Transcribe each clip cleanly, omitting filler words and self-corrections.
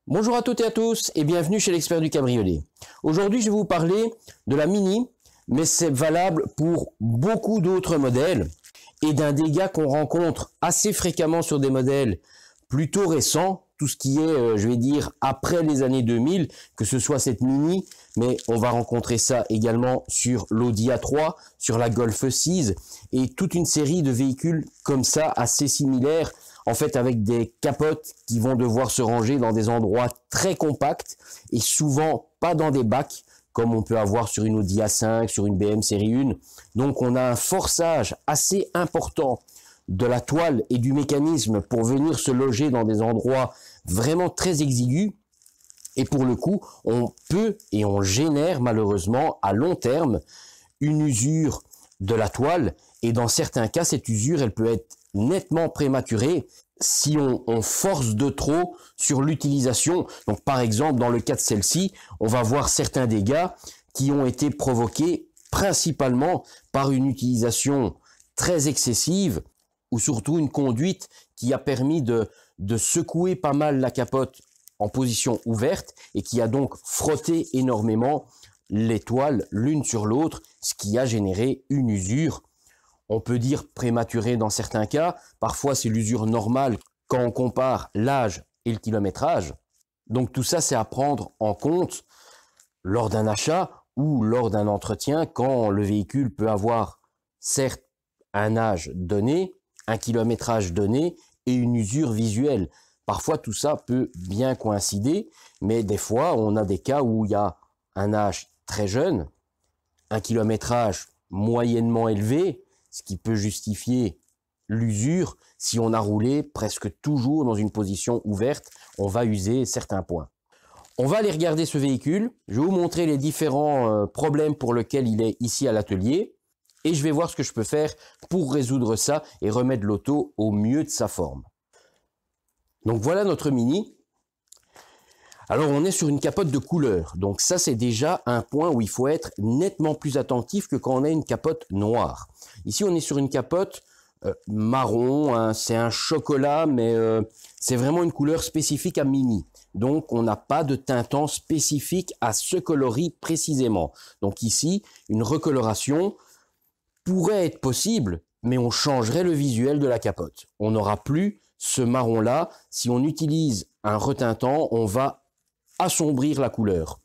Bonjour à toutes et à tous et bienvenue chez l'expert du cabriolet. Aujourd'hui, je vais vous parler de la Mini, mais c'est valable pour beaucoup d'autres modèles et d'un dégât qu'on rencontre assez fréquemment sur des modèles plutôt récents, tout ce qui est, je vais dire, après les années 2000, que ce soit cette Mini, mais on va rencontrer ça également sur l'Audi A3, sur la Golf 6 et toute une série de véhicules comme ça, assez similaires, en fait avec des capotes qui vont devoir se ranger dans des endroits très compacts et souvent pas dans des bacs, comme on peut avoir sur une Audi A5, sur une BM série 1. Donc on a un forçage assez important de la toile et du mécanisme pour venir se loger dans des endroits vraiment très exigus. Et pour le coup, on peut et on génère malheureusement à long terme une usure de la toile. Et dans certains cas, cette usure, elle peut être nettement prématurée si on force de trop sur l'utilisation. Donc par exemple, dans le cas de celle-ci, on va voir certains dégâts qui ont été provoqués principalement par une utilisation très excessive ou surtout une conduite qui a permis de secouer pas mal la capote en position ouverte et qui a donc frotté énormément les toiles l'une sur l'autre, ce qui a généré une usure. On peut dire prématurée dans certains cas, parfois c'est l'usure normale quand on compare l'âge et le kilométrage. Donc tout ça c'est à prendre en compte lors d'un achat ou lors d'un entretien quand le véhicule peut avoir certes un âge donné, un kilométrage donné et une usure visuelle. Parfois tout ça peut bien coïncider, mais des fois on a des cas où il y a un âge très jeune, un kilométrage moyennement élevé, ce qui peut justifier l'usure. Si on a roulé presque toujours dans une position ouverte, on va user certains points. On va aller regarder ce véhicule. Je vais vous montrer les différents problèmes pour lesquels il est ici à l'atelier. Et je vais voir ce que je peux faire pour résoudre ça et remettre l'auto au mieux de sa forme. Donc voilà notre Mini. Alors on est sur une capote de couleur. Donc ça c'est déjà un point où il faut être nettement plus attentif que quand on a une capote noire. Ici on est sur une capote marron, hein, c'est un chocolat, mais c'est vraiment une couleur spécifique à Mini. Donc on n'a pas de teintant spécifique à ce coloris précisément. Donc ici une recoloration pourrait être possible, mais on changerait le visuel de la capote. On n'aura plus ce marron-là. Si on utilise un retintant, on va assombrir la couleur.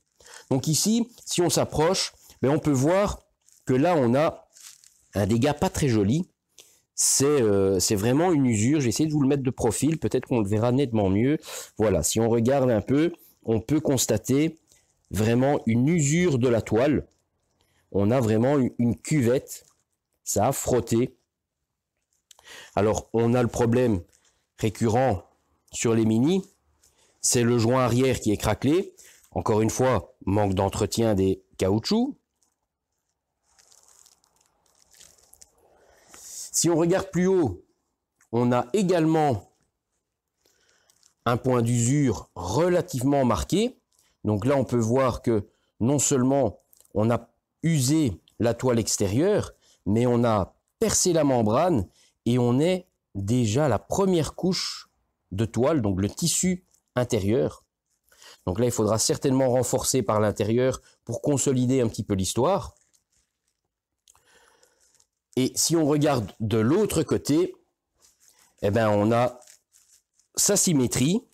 Donc ici, si on s'approche, on peut voir que là, on a un dégât pas très joli. C'est vraiment une usure. J'ai essayé de vous le mettre de profil. Peut-être qu'on le verra nettement mieux. Voilà, si on regarde un peu, on peut constater vraiment une usure de la toile. On a vraiment une cuvette. Ça a frotté. Alors, on a le problème récurrent sur les Mini, c'est le joint arrière qui est craquelé. Encore une fois, manque d'entretien des caoutchoucs. Si on regarde plus haut, on a également un point d'usure relativement marqué. Donc là, on peut voir que non seulement on a usé la toile extérieure, mais on a percé la membrane et on est déjà à la première couche de toile, donc le tissu intérieur. Donc là, il faudra certainement renforcer par l'intérieur pour consolider un petit peu l'histoire. Et si on regarde de l'autre côté, on a sa symétrie,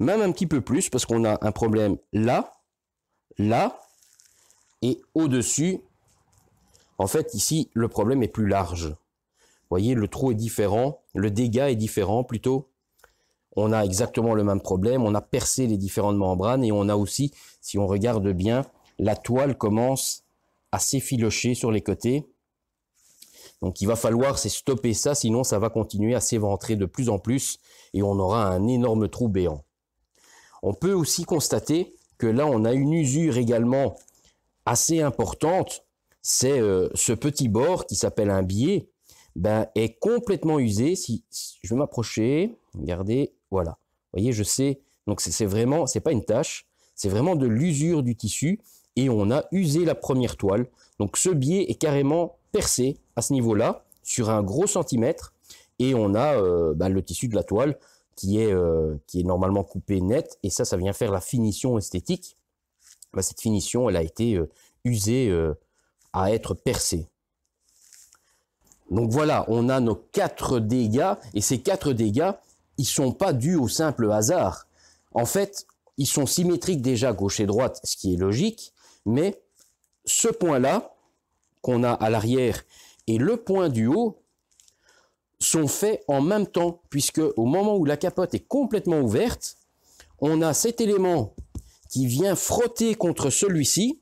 même un petit peu plus, parce qu'on a un problème là, là, et au-dessus. En fait, ici, le problème est plus large. Vous voyez, le trou est différent, le dégât est différent plutôt. On a exactement le même problème, on a percé les différentes membranes et on a aussi, si on regarde bien, la toile commence à s'effilocher sur les côtés. Donc il va falloir stopper ça, sinon ça va continuer à s'éventrer de plus en plus et on aura un énorme trou béant. On peut aussi constater que là, on a une usure également assez importante. C'est ce petit bord qui s'appelle un biais, est complètement usé. Si je vais m'approcher, regardez, voilà. Vous voyez, je sais, donc c'est pas une tache, c'est vraiment de l'usure du tissu et on a usé la première toile. Donc ce biais est carrément percé à ce niveau-là, sur un gros centimètre, et on a le tissu de la toile qui est normalement coupé net, et ça vient faire la finition esthétique. Bah, cette finition, elle a été usée à être percée. Donc voilà, on a nos 4 dégâts, et ces 4 dégâts, ils sont pas dus au simple hasard. En fait, ils sont symétriques déjà gauche et droite, ce qui est logique, mais ce point-là, qu'on a à l'arrière, et le point du haut, sont faits en même temps, puisque au moment où la capote est complètement ouverte, on a cet élément qui vient frotter contre celui-ci,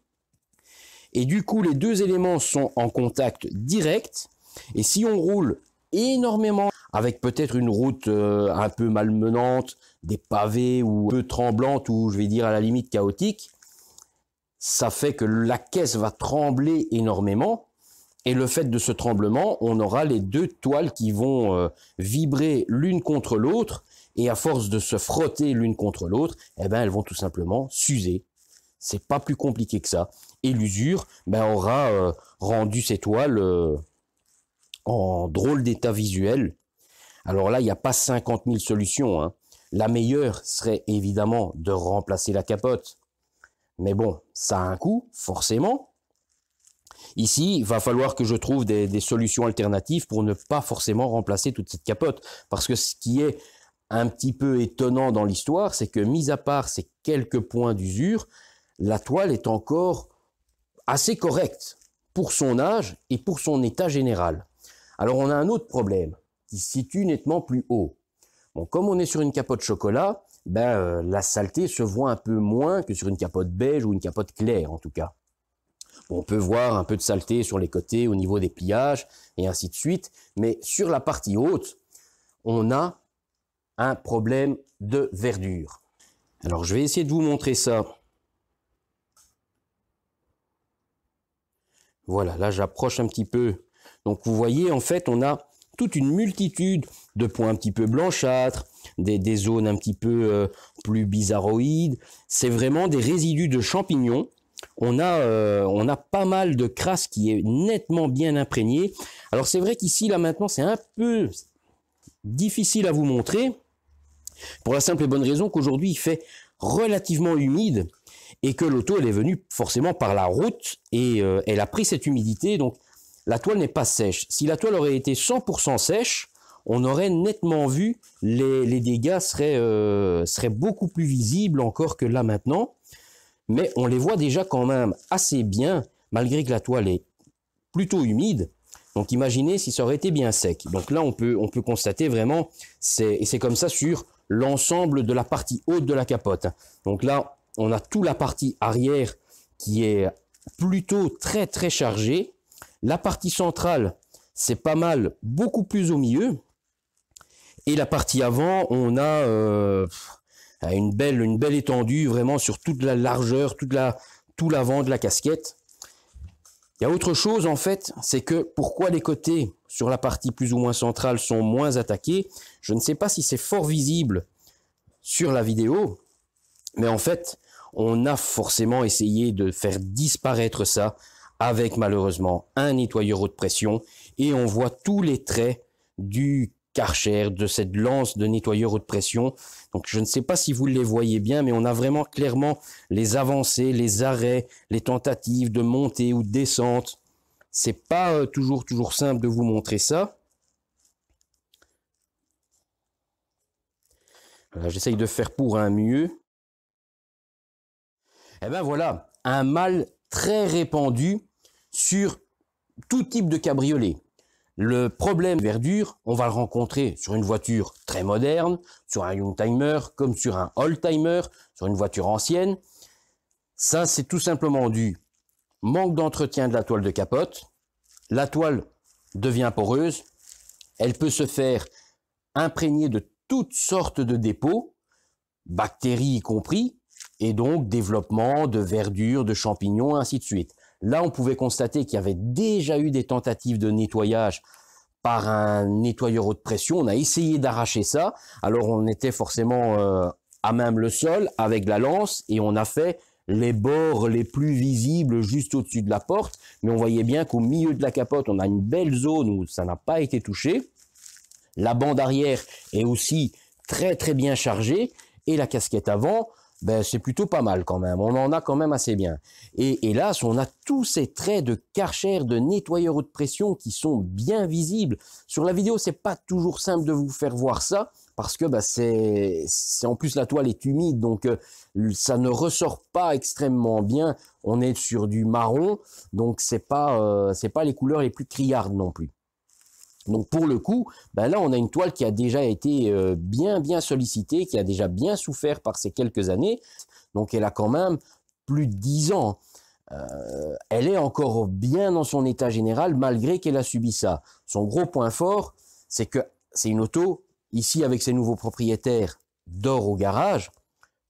et du coup les deux éléments sont en contact direct, et si on roule énormément, avec peut-être une route un peu malmenante, des pavés ou un peu tremblante, ou je vais dire à la limite chaotique, ça fait que la caisse va trembler énormément, et le fait de ce tremblement, on aura les deux toiles qui vont vibrer l'une contre l'autre, et à force de se frotter l'une contre l'autre, eh ben, elles vont tout simplement s'user. C'est pas plus compliqué que ça. Et l'usure aura rendu ces toiles en drôle d'état visuel. Alors là, il n'y a pas 50 000 solutions, hein. La meilleure serait évidemment de remplacer la capote. Mais bon, ça a un coût, forcément. Ici, il va falloir que je trouve des solutions alternatives pour ne pas forcément remplacer toute cette capote. Parce que ce qui est un petit peu étonnant dans l'histoire, c'est que, mis à part ces quelques points d'usure, la toile est encore assez correcte pour son âge et pour son état général. Alors, on a un autre problème qui se situe nettement plus haut. Bon, comme on est sur une capote chocolat, la saleté se voit un peu moins que sur une capote beige ou une capote claire, en tout cas. On peut voir un peu de saleté sur les côtés au niveau des pliages et ainsi de suite, mais sur la partie haute, on a un problème de verdure. Alors je vais essayer de vous montrer ça. Voilà, là j'approche un petit peu. Donc vous voyez, en fait, on a toute une multitude de points un petit peu blanchâtres, des zones un petit peu plus bizarroïdes. C'est vraiment des résidus de champignons. On a pas mal de crasse qui est nettement bien imprégnée. Alors c'est vrai qu'ici, là maintenant, c'est un peu difficile à vous montrer, pour la simple et bonne raison qu'aujourd'hui, il fait relativement humide, et que l'auto, elle est venue forcément par la route, et elle a pris cette humidité, donc la toile n'est pas sèche. Si la toile aurait été 100% sèche, on aurait nettement vu, les dégâts seraient beaucoup plus visibles encore que là maintenant. Mais on les voit déjà quand même assez bien, malgré que la toile est plutôt humide. Donc imaginez si ça aurait été bien sec. Donc là, on peut constater vraiment, et c'est comme ça sur l'ensemble de la partie haute de la capote. Donc là, on a toute la partie arrière qui est plutôt très très chargée. La partie centrale, c'est pas mal, beaucoup plus au milieu. Et la partie avant, on a une belle étendue vraiment sur toute la largeur, tout l'avant de la casquette. Il y a autre chose en fait, c'est que pourquoi les côtés sur la partie plus ou moins centrale sont moins attaqués, je ne sais pas si c'est fort visible sur la vidéo, mais en fait, on a forcément essayé de faire disparaître ça avec malheureusement un nettoyeur haute pression, et on voit tous les traits du Karcher, de cette lance de nettoyeur haute pression. Donc je ne sais pas si vous les voyez bien, mais on a vraiment clairement les avancées, les arrêts, les tentatives de montée ou de descente. C'est pas toujours simple de vous montrer ça. Voilà, j'essaye de faire pour un mieux. Et ben voilà, un mal très répandu sur tout type de cabriolet. Le problème de verdure, on va le rencontrer sur une voiture très moderne, sur un Youngtimer, comme sur un Oldtimer, sur une voiture ancienne. Ça, c'est tout simplement dû manque d'entretien de la toile de capote. La toile devient poreuse. Elle peut se faire imprégner de toutes sortes de dépôts, bactéries y compris, et donc développement de verdure, de champignons, ainsi de suite. Là, on pouvait constater qu'il y avait déjà eu des tentatives de nettoyage par un nettoyeur haute pression. On a essayé d'arracher ça. Alors, on était forcément à même le sol avec la lance et on a fait les bords les plus visibles juste au-dessus de la porte. Mais on voyait bien qu'au milieu de la capote, on a une belle zone où ça n'a pas été touché. La bande arrière est aussi très très bien chargé, et la casquette avant, ben, c'est plutôt pas mal quand même, on en a quand même assez bien. Et hélas, on a tous ces traits de Karcher, de nettoyeur haute pression qui sont bien visibles. Sur la vidéo, c'est pas toujours simple de vous faire voir ça, parce que bah, c'est en plus la toile est humide, donc ça ne ressort pas extrêmement bien. On est sur du marron, donc c'est pas les couleurs les plus criardes non plus. Donc pour le coup, ben là on a une toile qui a déjà été bien sollicitée, qui a déjà bien souffert par ces quelques années. Donc elle a quand même plus de 10 ans. Elle est encore bien dans son état général malgré qu'elle a subi ça. Son gros point fort, c'est que c'est une auto, ici avec ses nouveaux propriétaires, dort au garage.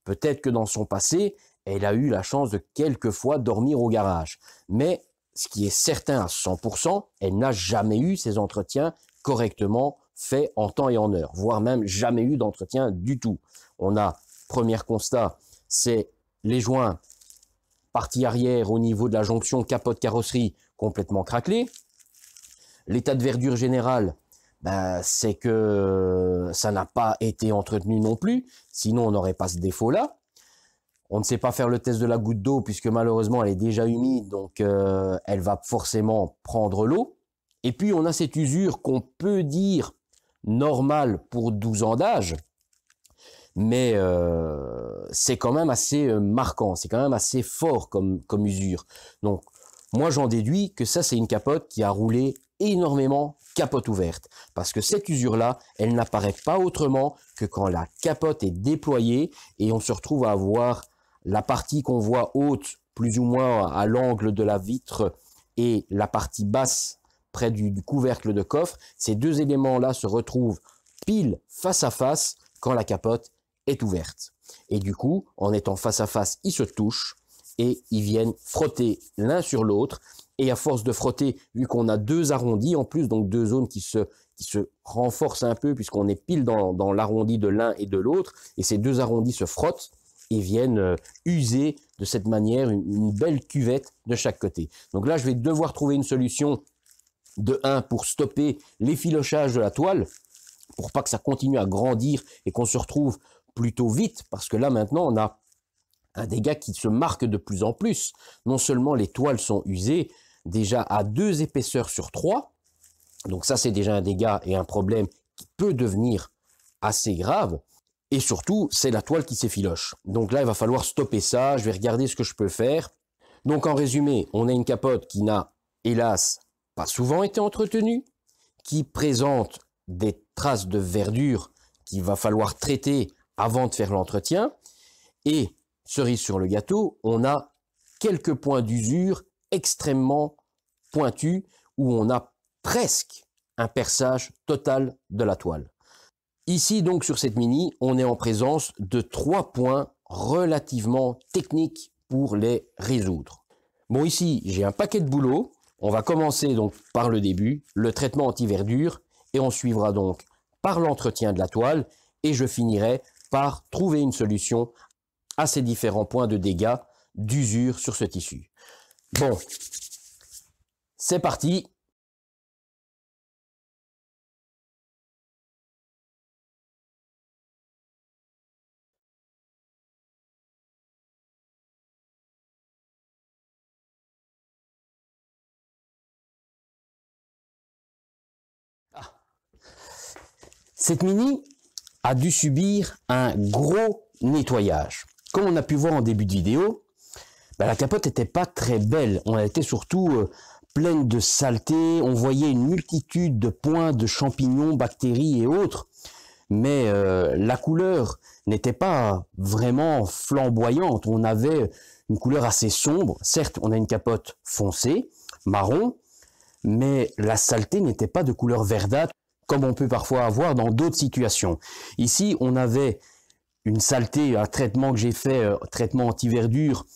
Peut-être que dans son passé, elle a eu la chance de quelquefois dormir au garage. Mais ce qui est certain à 100%, elle n'a jamais eu ses entretiens correctement faits en temps et en heure, voire même jamais eu d'entretien du tout. On a, premier constat, c'est les joints partie arrière au niveau de la jonction capote carrosserie complètement craquelés. L'état de verdure général, ben, c'est que ça n'a pas été entretenu non plus, sinon on n'aurait pas ce défaut-là. On ne sait pas faire le test de la goutte d'eau puisque malheureusement elle est déjà humide, donc elle va forcément prendre l'eau. Et puis on a cette usure qu'on peut dire normale pour 12 ans d'âge, mais c'est quand même assez marquant, c'est quand même assez fort comme usure. Donc moi j'en déduis que ça c'est une capote qui a roulé énormément capote ouverte, parce que cette usure-là, elle n'apparaît pas autrement que quand la capote est déployée et on se retrouve à avoir la partie qu'on voit haute, plus ou moins à l'angle de la vitre, et la partie basse, près du couvercle de coffre. Ces deux éléments-là se retrouvent pile face à face quand la capote est ouverte. Et du coup, en étant face à face, ils se touchent et ils viennent frotter l'un sur l'autre. Et à force de frotter, vu qu'on a deux arrondis en plus, donc deux zones qui se renforcent un peu puisqu'on est pile dans l'arrondi de l'un et de l'autre, et ces deux arrondis se frottent et viennent user de cette manière une belle cuvette de chaque côté. Donc là, je vais devoir trouver une solution de 1 pour stopper l'effilochage de la toile, pour pas que ça continue à grandir et qu'on se retrouve plutôt vite, parce que là maintenant on a un dégât qui se marque de plus en plus. Non seulement les toiles sont usées, déjà à 2 épaisseurs sur 3, donc ça c'est déjà un dégât et un problème qui peut devenir assez grave, et surtout c'est la toile qui s'effiloche. Donc là il va falloir stopper ça, je vais regarder ce que je peux faire. Donc en résumé, on a une capote qui n'a hélas pas souvent été entretenue, qui présente des traces de verdure qu'il va falloir traiter avant de faire l'entretien, et cerise sur le gâteau, on a quelques points d'usure extrêmement pointus où on a presque un perçage total de la toile. Ici donc sur cette Mini, on est en présence de 3 points relativement techniques pour les résoudre. Bon, ici j'ai un paquet de boulot. On va commencer donc par le début, le traitement anti-verdure, et on suivra donc par l'entretien de la toile, et je finirai par trouver une solution à ces différents points de dégâts, d'usure sur ce tissu. Bon, c'est parti. Cette Mini a dû subir un gros nettoyage. Comme on a pu voir en début de vidéo, la capote n'était pas très belle. On était surtout pleine de saleté. On voyait une multitude de points de champignons, bactéries et autres. Mais la couleur n'était pas vraiment flamboyante. On avait une couleur assez sombre. Certes, on a une capote foncée, marron, mais la saleté n'était pas de couleur verdâtre, comme on peut parfois avoir dans d'autres situations. Ici, on avait une saleté, un traitement que j'ai fait, traitement anti-verdure,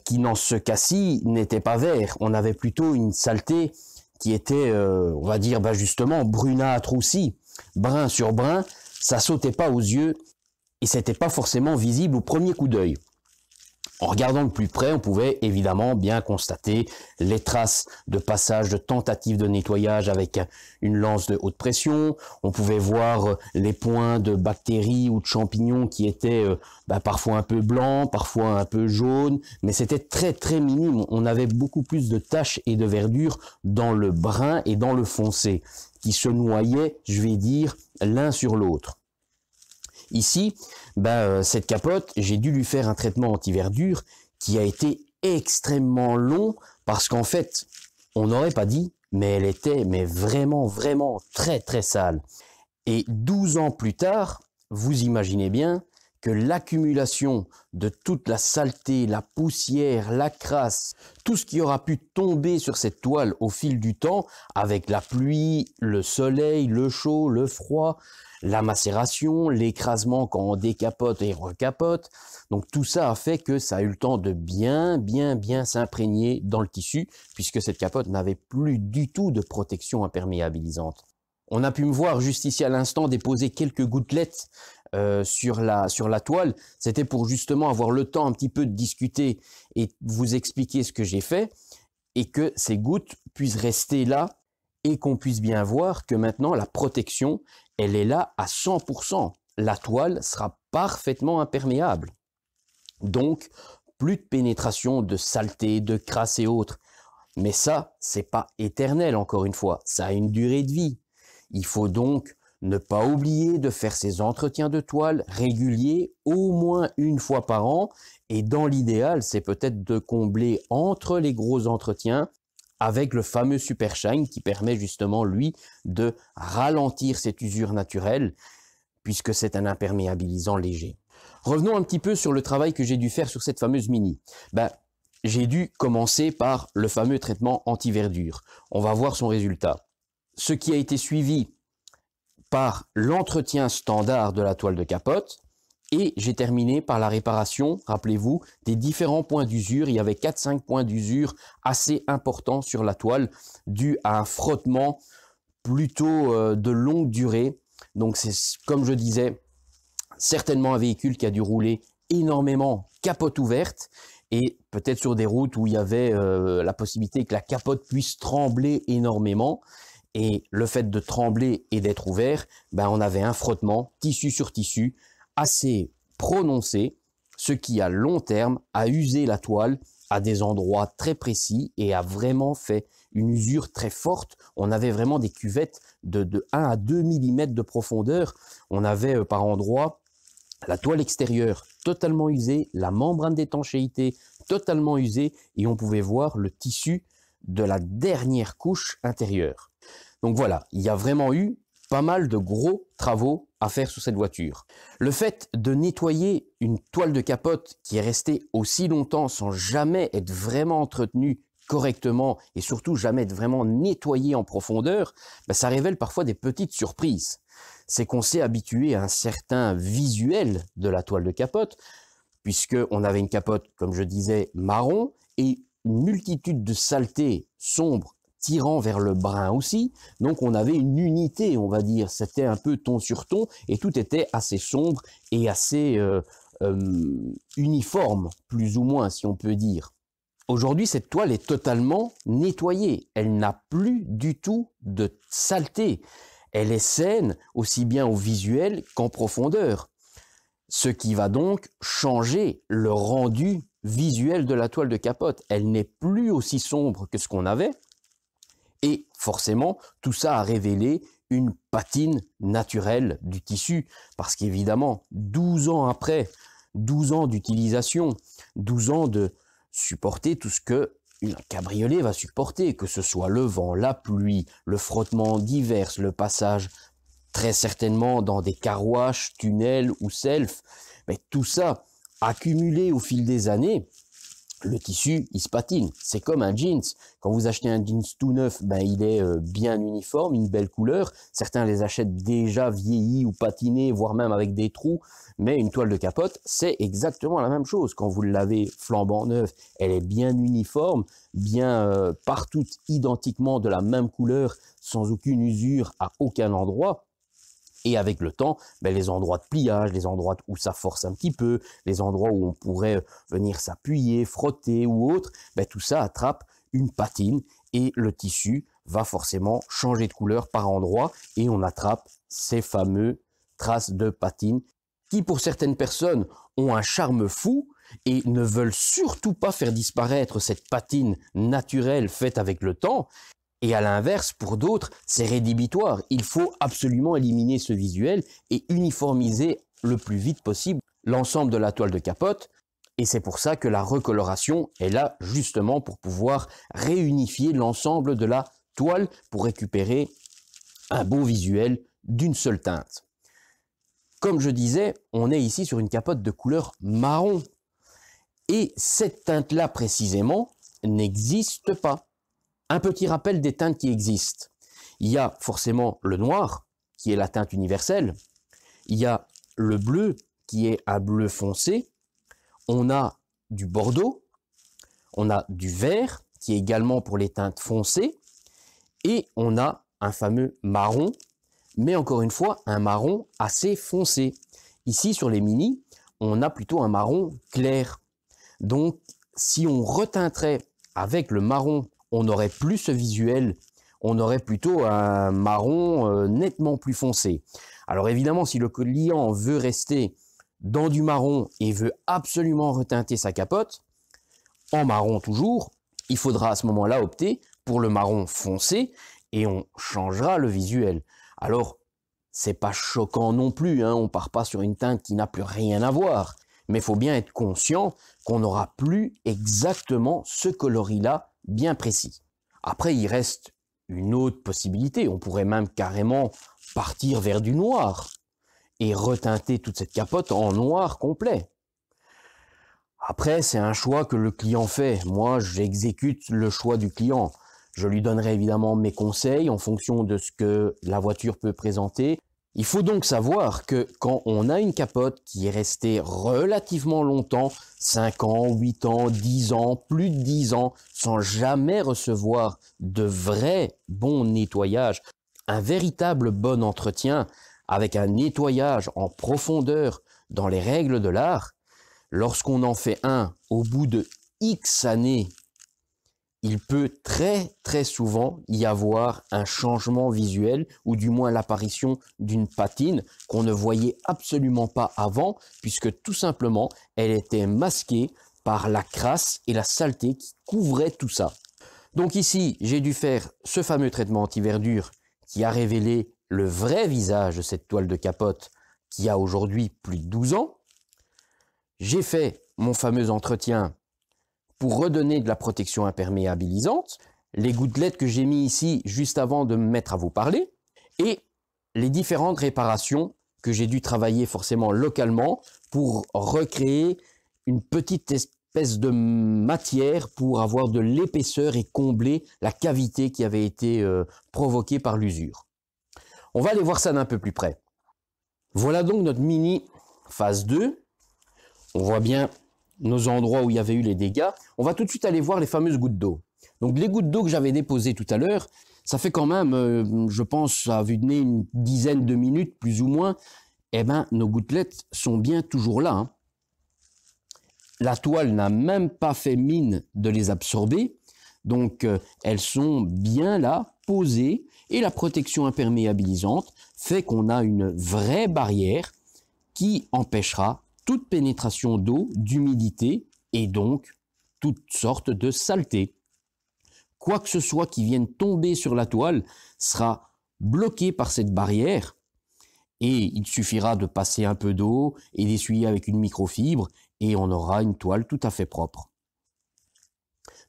qui dans ce cas-ci n'était pas vert. On avait plutôt une saleté qui était, on va dire, justement, brunâtre aussi, brun sur brun. Ça sautait pas aux yeux et c'était pas forcément visible au premier coup d'œil. En regardant de plus près, on pouvait évidemment bien constater les traces de passage de tentatives de nettoyage avec une lance de haute pression. On pouvait voir les points de bactéries ou de champignons qui étaient parfois un peu blancs, parfois un peu jaunes, mais c'était très très minime. On avait beaucoup plus de taches et de verdure dans le brun et dans le foncé, qui se noyaient, je vais dire, l'un sur l'autre. Ici, cette capote, j'ai dû lui faire un traitement anti-verdure qui a été extrêmement long parce qu'en fait, on n'aurait pas dit, mais elle était vraiment très très sale. Et 12 ans plus tard, vous imaginez bien que l'accumulation de toute la saleté, la poussière, la crasse, tout ce qui aura pu tomber sur cette toile au fil du temps, avec la pluie, le soleil, le chaud, le froid, la macération, l'écrasement quand on décapote et recapote. Donc tout ça a fait que ça a eu le temps de bien s'imprégner dans le tissu, puisque cette capote n'avait plus du tout de protection imperméabilisante. On a pu me voir juste ici à l'instant déposer quelques gouttelettes sur la toile. C'était pour justement avoir le temps un petit peu de discuter et vous expliquer ce que j'ai fait, et que ces gouttes puissent rester là et qu'on puisse bien voir que maintenant la protection, elle est là à 100%. La toile sera parfaitement imperméable. Donc, plus de pénétration de saleté, de crasse et autres. Mais ça, c'est pas éternel encore une fois. Ça a une durée de vie. Il faut donc ne pas oublier de faire ces entretiens de toile réguliers, au moins une fois par an. Et dans l'idéal, c'est peut-être de combler entre les gros entretiens avec le fameux Super Shine qui permet justement, lui, de ralentir cette usure naturelle, puisque c'est un imperméabilisant léger. Revenons un petit peu sur le travail que j'ai dû faire sur cette fameuse Mini. J'ai dû commencer par le fameux traitement anti-verdure. On va voir son résultat. Ce qui a été suivi par l'entretien standard de la toile de capote, et j'ai terminé par la réparation, rappelez-vous, des différents points d'usure. Il y avait 4-5 points d'usure assez importants sur la toile, dû à un frottement plutôt de longue durée. Donc c'est, comme je disais, certainement un véhicule qui a dû rouler énormément capote ouverte, et peut-être sur des routes où il y avait la possibilité que la capote puisse trembler énormément. Et le fait de trembler et d'être ouvert, on avait un frottement tissu sur tissu assez prononcé, ce qui à long terme a usé la toile à des endroits très précis et a vraiment fait une usure très forte. On avait vraiment des cuvettes de 1 à 2 mm de profondeur. On avait par endroits la toile extérieure totalement usée, la membrane d'étanchéité totalement usée, et on pouvait voir le tissu de la dernière couche intérieure. Donc voilà, il y a vraiment eu pas mal de gros travaux à faire sur cette voiture. Le fait de nettoyer une toile de capote qui est restée aussi longtemps sans jamais être vraiment entretenue correctement et surtout jamais être vraiment nettoyée en profondeur, ça révèle parfois des petites surprises. C'est qu'on s'est habitué à un certain visuel de la toile de capote, puisqu'on avait une capote, comme je disais, marron, et une multitude de saletés sombres tirant vers le brun aussi. Donc on avait une unité, on va dire. C'était un peu ton sur ton, et tout était assez sombre et assez uniforme, plus ou moins, si on peut dire. Aujourd'hui, cette toile est totalement nettoyée. Elle n'a plus du tout de saleté. Elle est saine, aussi bien au visuel qu'en profondeur. Ce qui va donc changer le rendu visuel de la toile de capote. Elle n'est plus aussi sombre que ce qu'on avait. Et forcément, tout ça a révélé une patine naturelle du tissu. Parce qu'évidemment, 12 ans après, 12 ans d'utilisation, 12 ans de supporter tout ce que un cabriolet va supporter, que ce soit le vent, la pluie, le frottement divers, le passage très certainement dans des carwash, tunnels ou self, mais tout ça accumulé au fil des années, le tissu, il se patine. C'est comme un jeans. Quand vous achetez un jeans tout neuf, il est bien uniforme, une belle couleur. Certains les achètent déjà vieillis ou patinés, voire même avec des trous. Mais une toile de capote, c'est exactement la même chose. Quand vous l'avez flambant neuf, elle est bien uniforme, bien partout identiquement de la même couleur, sans aucune usure à aucun endroit. Et avec le temps, les endroits de pliage, les endroits où ça force un petit peu, les endroits où on pourrait venir s'appuyer, frotter ou autre, tout ça attrape une patine et le tissu va forcément changer de couleur par endroit et on attrape ces fameuses traces de patine qui pour certaines personnes ont un charme fou et ne veulent surtout pas faire disparaître cette patine naturelle faite avec le temps. Et à l'inverse, pour d'autres, c'est rédhibitoire. Il faut absolument éliminer ce visuel et uniformiser le plus vite possible l'ensemble de la toile de capote. Et c'est pour ça que la recoloration est là justement pour pouvoir réunifier l'ensemble de la toile pour récupérer un beau visuel d'une seule teinte. Comme je disais, on est ici sur une capote de couleur marron. Et cette teinte-là précisément n'existe pas. Un petit rappel des teintes qui existent. Il y a forcément le noir, qui est la teinte universelle. Il y a le bleu, qui est un bleu foncé. On a du bordeaux. On a du vert, qui est également pour les teintes foncées. Et on a un fameux marron, mais encore une fois, un marron assez foncé. Ici, sur les Mini, on a plutôt un marron clair. Donc, si on reteinterait avec le marron, on n'aurait plus ce visuel, on aurait plutôt un marron nettement plus foncé. Alors évidemment, si le client veut rester dans du marron et veut absolument reteinter sa capote, en marron toujours, il faudra à ce moment-là opter pour le marron foncé et on changera le visuel. Alors, c'est pas choquant non plus, hein, on part pas sur une teinte qui n'a plus rien à voir. Mais il faut bien être conscient qu'on n'aura plus exactement ce coloris-là bien précis. Après, il reste une autre possibilité. On pourrait même carrément partir vers du noir et reteinter toute cette capote en noir complet. Après, c'est un choix que le client fait. Moi, j'exécute le choix du client. Je lui donnerai évidemment mes conseils en fonction de ce que la voiture peut présenter. Il faut donc savoir que quand on a une capote qui est restée relativement longtemps, 5 ans, 8 ans, 10 ans, plus de 10 ans, sans jamais recevoir de vrai bon nettoyage, un véritable bon entretien avec un nettoyage en profondeur dans les règles de l'art, lorsqu'on en fait un au bout de X années, il peut très souvent y avoir un changement visuel ou du moins l'apparition d'une patine qu'on ne voyait absolument pas avant puisque tout simplement elle était masquée par la crasse et la saleté qui couvraient tout ça. Donc ici j'ai dû faire ce fameux traitement anti-verdure qui a révélé le vrai visage de cette toile de capote qui a aujourd'hui plus de 12 ans. J'ai fait mon fameux entretien pour redonner de la protection imperméabilisante, les gouttelettes que j'ai mis ici juste avant de me mettre à vous parler, et les différentes réparations que j'ai dû travailler forcément localement pour recréer une petite espèce de matière pour avoir de l'épaisseur et combler la cavité qui avait été provoquée par l'usure. On va aller voir ça d'un peu plus près. Voilà donc notre mini phase 2. On voit bien nos endroits où il y avait eu les dégâts. On va tout de suite aller voir les fameuses gouttes d'eau. Donc les gouttes d'eau que j'avais déposées tout à l'heure, ça fait quand même, je pense, à vue de nez, une dizaine de minutes, plus ou moins. Eh bien, nos gouttelettes sont bien toujours là, hein. La toile n'a même pas fait mine de les absorber. Donc, elles sont bien là, posées. Et la protection imperméabilisante fait qu'on a une vraie barrière qui empêchera toute pénétration d'eau, d'humidité et donc toutes sortes de saletés. Quoi que ce soit qui vienne tomber sur la toile sera bloqué par cette barrière et il suffira de passer un peu d'eau et d'essuyer avec une microfibre et on aura une toile tout à fait propre.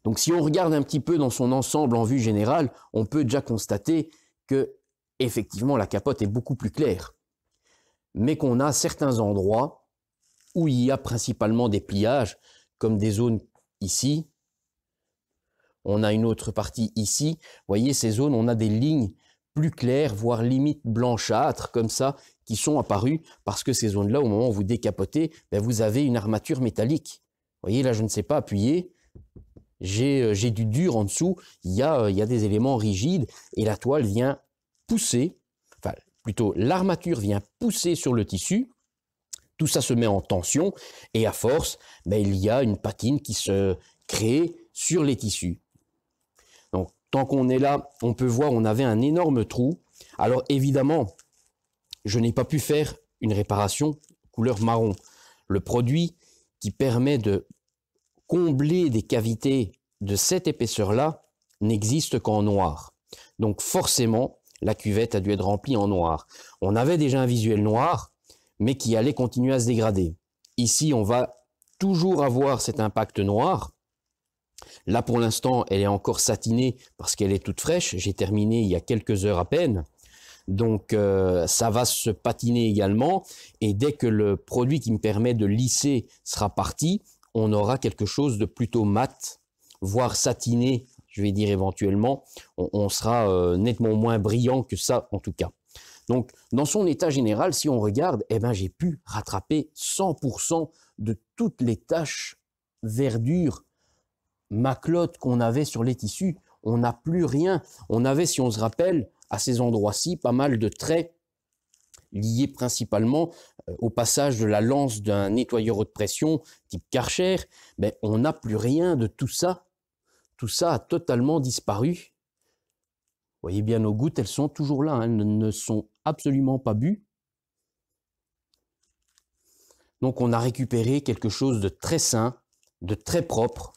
Donc si on regarde un petit peu dans son ensemble en vue générale, on peut déjà constater que effectivement la capote est beaucoup plus claire, mais qu'on a certains endroits où il y a principalement des pliages, comme des zones ici. On a une autre partie ici. Vous voyez, ces zones, on a des lignes plus claires, voire limite blanchâtres, comme ça, qui sont apparues, parce que ces zones-là, au moment où vous décapotez, vous avez une armature métallique. Vous voyez, là, je ne sais pas appuyer. J'ai du dur en dessous. Il y a des éléments rigides, et la toile vient pousser, enfin, plutôt l'armature vient pousser sur le tissu, tout ça se met en tension et à force, il y a une patine qui se crée sur les tissus. Donc tant qu'on est là, on peut voir on avait un énorme trou. Alors évidemment, je n'ai pas pu faire une réparation couleur marron. Le produit qui permet de combler des cavités de cette épaisseur-là n'existe qu'en noir. Donc forcément, la cuvette a dû être remplie en noir. On avait déjà un visuel noir, mais qui allait continuer à se dégrader. Ici, on va toujours avoir cet impact noir. Là, pour l'instant, elle est encore satinée parce qu'elle est toute fraîche. J'ai terminé il y a quelques heures à peine. Donc, ça va se patiner également. Et dès que le produit qui me permet de lisser sera parti, on aura quelque chose de plutôt mat, voire satiné, je vais dire éventuellement. On sera nettement moins brillant que ça, en tout cas. Donc, dans son état général, si on regarde, j'ai pu rattraper 100% de toutes les taches verdure, maclotte qu'on avait sur les tissus. On n'a plus rien. On avait, si on se rappelle, à ces endroits-ci, pas mal de traits liés principalement au passage de la lance d'un nettoyeur haute pression type Karcher. On n'a plus rien de tout ça. Tout ça a totalement disparu. Vous voyez bien nos gouttes, elles sont toujours là, elles ne sont absolument pas bues. Donc on a récupéré quelque chose de très sain, de très propre,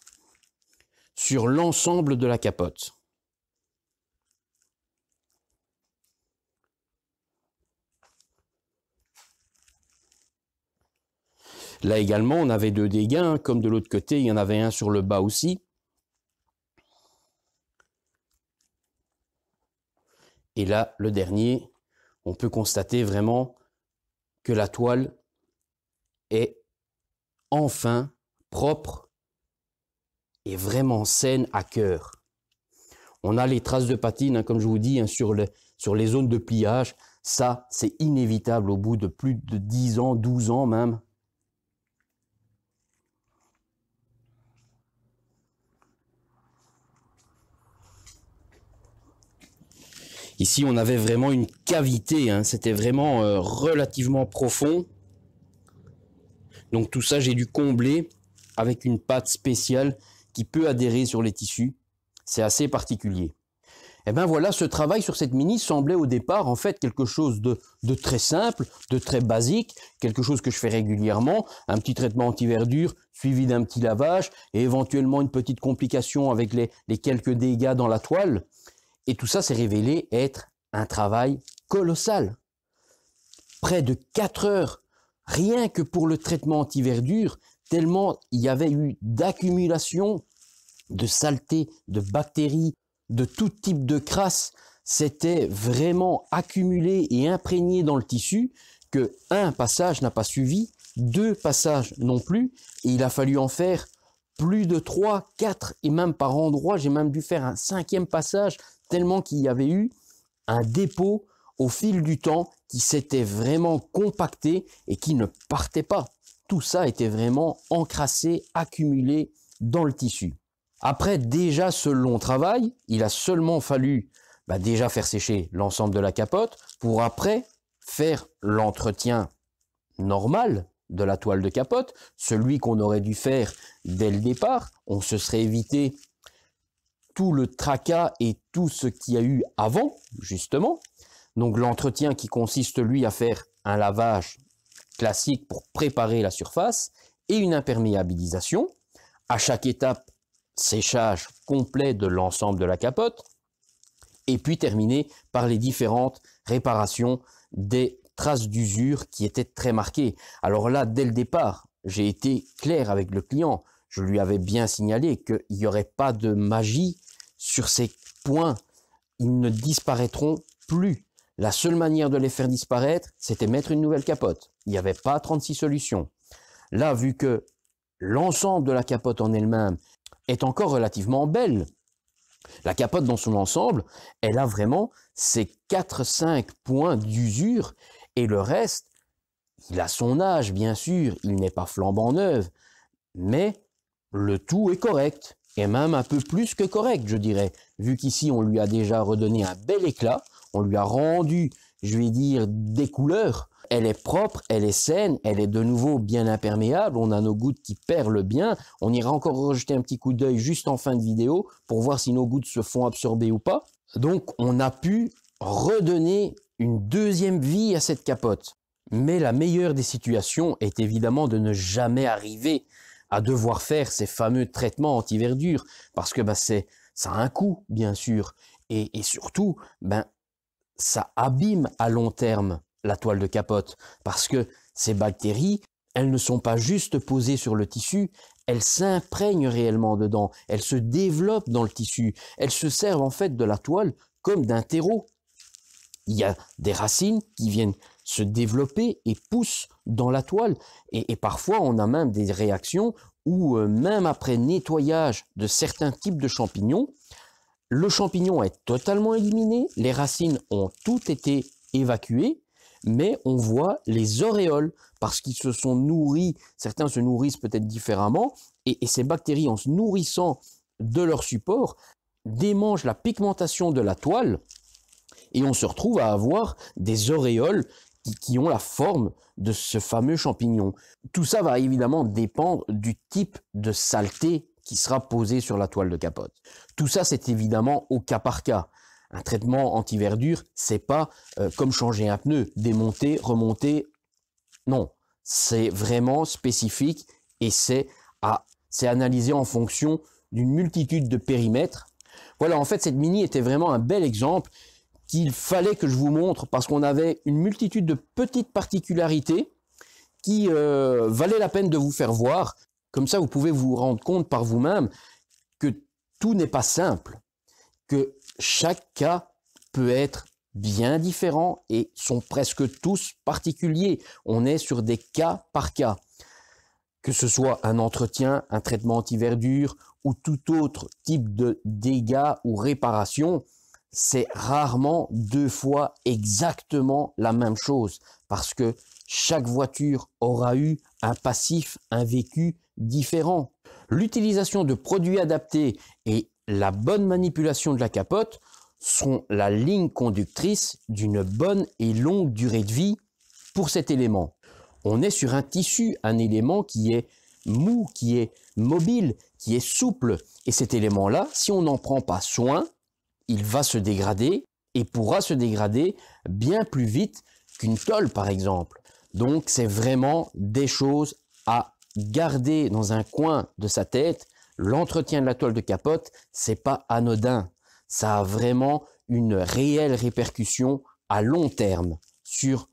sur l'ensemble de la capote. Là également, on avait 2 dégâts, comme de l'autre côté, il y en avait un sur le bas aussi. Et là, le dernier, on peut constater vraiment que la toile est enfin propre et vraiment saine à cœur. On a les traces de patine, comme je vous dis, sur les zones de pliage. Ça, c'est inévitable au bout de plus de 10 ans, 12 ans même. Ici, on avait vraiment une cavité, c'était vraiment relativement profond. Donc tout ça, j'ai dû combler avec une pâte spéciale qui peut adhérer sur les tissus. C'est assez particulier. Et voilà, ce travail sur cette Mini semblait au départ en fait quelque chose de très simple, de très basique, quelque chose que je fais régulièrement, un petit traitement anti-verdure suivi d'un petit lavage et éventuellement une petite complication avec les quelques dégâts dans la toile. Et tout ça s'est révélé être un travail colossal. Près de 4 heures, rien que pour le traitement anti-verdure, tellement il y avait eu d'accumulation de saleté, de bactéries, de tout type de crasse. C'était vraiment accumulé et imprégné dans le tissu que 1 passage n'a pas suivi, 2 passages non plus, et il a fallu en faire plus de 3, 4, et même par endroits, j'ai même dû faire un 5e passage, tellement qu'il y avait eu un dépôt au fil du temps qui s'était vraiment compacté et qui ne partait pas. Tout ça était vraiment encrassé, accumulé dans le tissu. Après déjà ce long travail, il a seulement fallu déjà faire sécher l'ensemble de la capote pour après faire l'entretien normal de la toile de capote, celui qu'on aurait dû faire dès le départ. On se serait évité tout le tracas et tout ce qu'il y a eu avant, justement. Donc l'entretien qui consiste, lui, à faire un lavage classique pour préparer la surface et une imperméabilisation. À chaque étape, séchage complet de l'ensemble de la capote. Et puis terminer par les différentes réparations des traces d'usure qui étaient très marquées. Alors là, dès le départ, j'ai été clair avec le client. Je lui avais bien signalé qu'il n'y aurait pas de magie sur ces points. Ils ne disparaîtront plus. La seule manière de les faire disparaître, c'était mettre une nouvelle capote. Il n'y avait pas 36 solutions. Là, vu que l'ensemble de la capote en elle-même est encore relativement belle, la capote dans son ensemble, elle a vraiment ces 4-5 points d'usure et le reste, il a son âge, bien sûr, il n'est pas flambant neuf, mais le tout est correct, et même un peu plus que correct, je dirais, vu qu'ici, on lui a déjà redonné un bel éclat, on lui a rendu je vais dire, des couleurs. Elle est propre, elle est saine, elle est de nouveau bien imperméable. On a nos gouttes qui perlent bien. On ira encore rejeter un petit coup d'œil juste en fin de vidéo pour voir si nos gouttes se font absorber ou pas. Donc, on a pu redonner une deuxième vie à cette capote. Mais la meilleure des situations est évidemment de ne jamais arriver à devoir faire ces fameux traitements anti-verdure parce que ça a un coût, bien sûr. Et surtout, ça abîme à long terme la toile de capote parce que ces bactéries, elles ne sont pas juste posées sur le tissu, elles s'imprègnent réellement dedans, elles se développent dans le tissu, elles se servent en fait de la toile comme d'un terreau. Il y a des racines qui viennent se développer et poussent dans la toile et parfois on a même des réactions où même après nettoyage de certains types de champignons, le champignon est totalement éliminé, les racines ont toutes été évacuées, mais on voit les auréoles parce qu'ils se sont nourris, certains se nourrissent peut-être différemment, et ces bactéries, en se nourrissant de leur support, démangent la pigmentation de la toile, et on se retrouve à avoir des auréoles qui ont la forme de ce fameux champignon. Tout ça va évidemment dépendre du type de saleté qui sera posé sur la toile de capote. Tout ça, c'est évidemment au cas par cas. Un traitement anti-verdure, c'est pas comme changer un pneu, démonter, remonter. Non, c'est vraiment spécifique et c'est analysé en fonction d'une multitude de périmètres. Voilà, en fait, cette mini était vraiment un bel exemple qu'il fallait que je vous montre parce qu'on avait une multitude de petites particularités qui valaient la peine de vous faire voir. Comme ça, vous pouvez vous rendre compte par vous-même que tout n'est pas simple, que chaque cas peut être bien différent et sont presque tous particuliers. On est sur des cas par cas. Que ce soit un entretien, un traitement anti-verdure ou tout autre type de dégâts ou réparation, c'est rarement deux fois exactement la même chose parce que chaque voiture aura eu un passif, un vécu différent. L'utilisation de produits adaptés et la bonne manipulation de la capote sont la ligne conductrice d'une bonne et longue durée de vie pour cet élément. On est sur un tissu, un élément qui est mou, qui est mobile, qui est souple. Et cet élément-là, si on n'en prend pas soin, il va se dégrader et pourra se dégrader bien plus vite qu'une tôle, par exemple. Donc, c'est vraiment des choses à garder dans un coin de sa tête. L'entretien de la toile de capote, c'est pas anodin. Ça a vraiment une réelle répercussion à long terme sur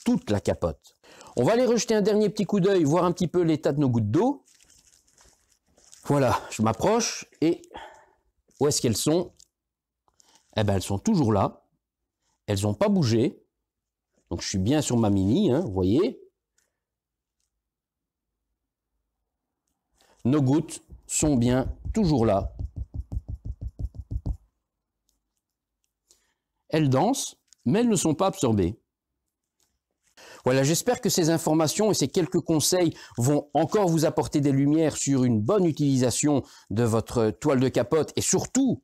toute la capote. On va aller rejeter un dernier petit coup d'œil, voir un petit peu l'état de nos gouttes d'eau. Voilà, je m'approche et où est-ce qu'elles sont? Eh bien, elles sont toujours là. Elles n'ont pas bougé. Donc, je suis bien sur ma mini, hein, vous voyez. Nos gouttes sont bien toujours là. Elles dansent, mais elles ne sont pas absorbées. Voilà, j'espère que ces informations et ces quelques conseils vont encore vous apporter des lumières sur une bonne utilisation de votre toile de capote et surtout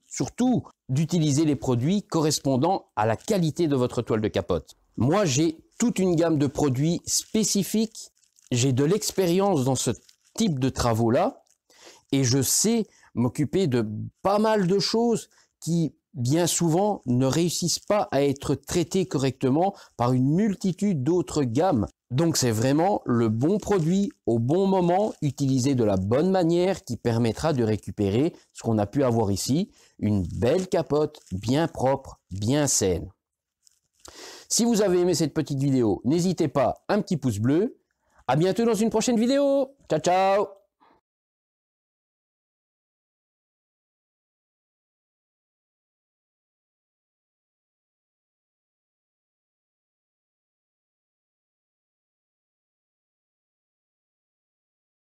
d'utiliser les produits correspondant à la qualité de votre toile de capote. Moi, j'ai toute une gamme de produits spécifiques. J'ai de l'expérience dans ce type de travaux-là et je sais m'occuper de pas mal de choses qui bien souvent ne réussissent pas à être traitées correctement par une multitude d'autres gammes. Donc c'est vraiment le bon produit au bon moment, utilisé de la bonne manière qui permettra de récupérer ce qu'on a pu avoir ici, une belle capote bien propre, bien saine. Si vous avez aimé cette petite vidéo, n'hésitez pas, un petit pouce bleu. À bientôt dans une prochaine vidéo. Ciao, ciao!